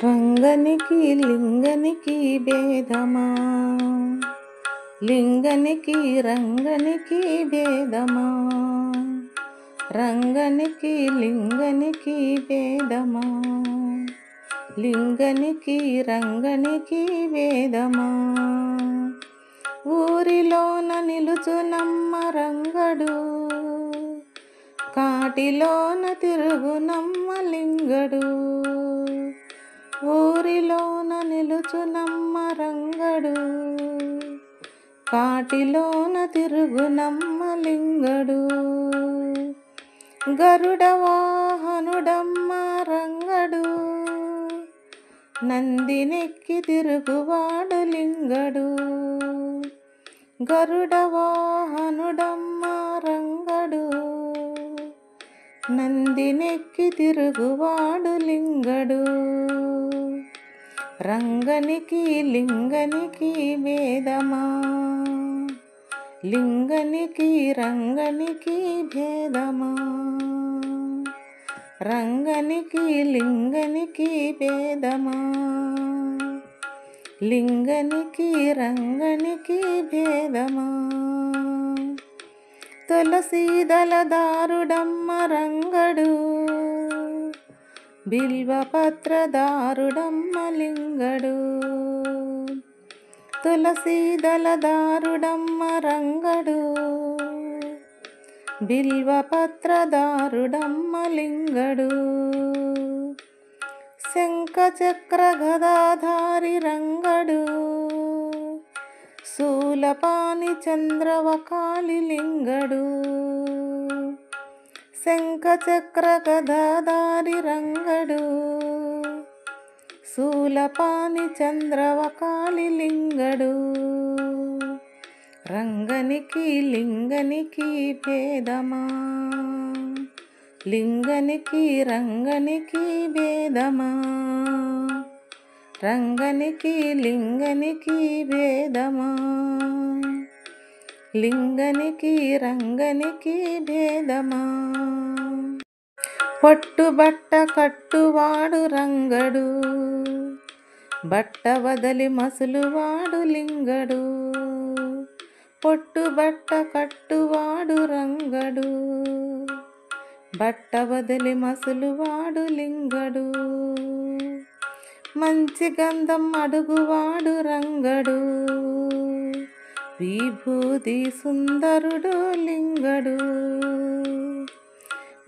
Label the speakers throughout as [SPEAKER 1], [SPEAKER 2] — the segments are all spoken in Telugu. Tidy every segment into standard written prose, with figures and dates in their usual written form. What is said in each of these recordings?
[SPEAKER 1] రంగనికి లింగనికి భేదమా, లింగనికి రంగనికి భేదమా, రంగనికి లింగనికి భేదమా, లింగనికి రంగనికి భేదమా. ఊరిలోన నిలుచునమ్మ రంగడు, కాటిలోన తిరుగునమ్మ లింగడు. ఊరిలోన నిలుచునమ్మ రంగడు, కాటిలోన తిరుగునమ్మ లింగడు. గరుడ వాహనుడమ్మ రంగడు, నందినెక్కి తిరుగువాడు లింగడు. గరుడ వాహనుడమ్మ రంగడు, నందినెక్కి తిరుగువాడు లింగడు. రంగనికి లింగనికి భేదమా, లింగనికి రంగనికి భేదమా, రంగనికి లింగనికి భేదమా, లింగనికి రంగనికి భేదమా. తులసీదళదారుడమ్మ రంగడు, బిల్వపత్రదారుడమ్మ లింగడు. తులసీదళదారుడమ్మ రంగడు, బిల్వపత్రదారుడమ్మ లింగడు. శంఖచక్ర గదాధారి రంగడు, శూలపాణి చంద్రవకాలి లింగడు. శంఖచక్ర గదాధారి రంగడు, శూలపాణి చంద్రవకాలి లింగడు. రంగనికి లింగనికి భేదమా, లింగనికి రంగనికి భేదమా, రంగనికి లింగనికి భేదమా, లింగనికి రంగనికి భేదమా. పట్టుబట్ట కట్టువాడు రంగడు, బట్ట వదలి మసులువాడు లింగడు. పొట్టుబట్ట కట్టువాడు రంగడు, బట్ట వదలి మసులువాడు లింగడు. మంచి గంధం అడుగువాడు రంగడు, విభూతి సుందరుడు లింగడు.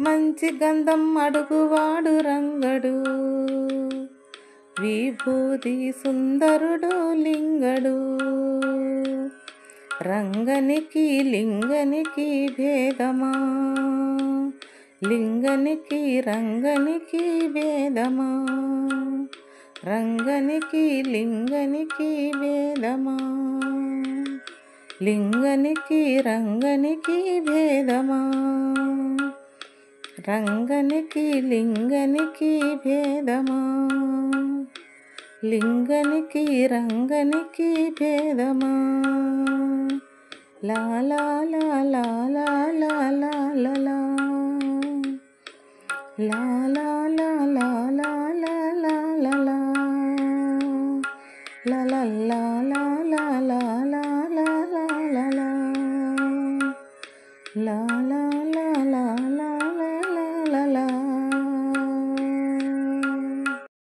[SPEAKER 1] మంచి గంధం అడుగువాడు రంగడు, విభూతి సుందరుడు లింగడు. రంగనికి లింగనికి భేదమా, లింగనికి రంగనికి భేదమా, రంగనికి లింగనికి భేదమా, లింగనికి రంగనికి భేదమా. రంగనికి లింగనికి భేదమా, లింగనికి రంగనికి భేదమా. లా లా లా లా లా లా లా లా లా లా లా లా లా లా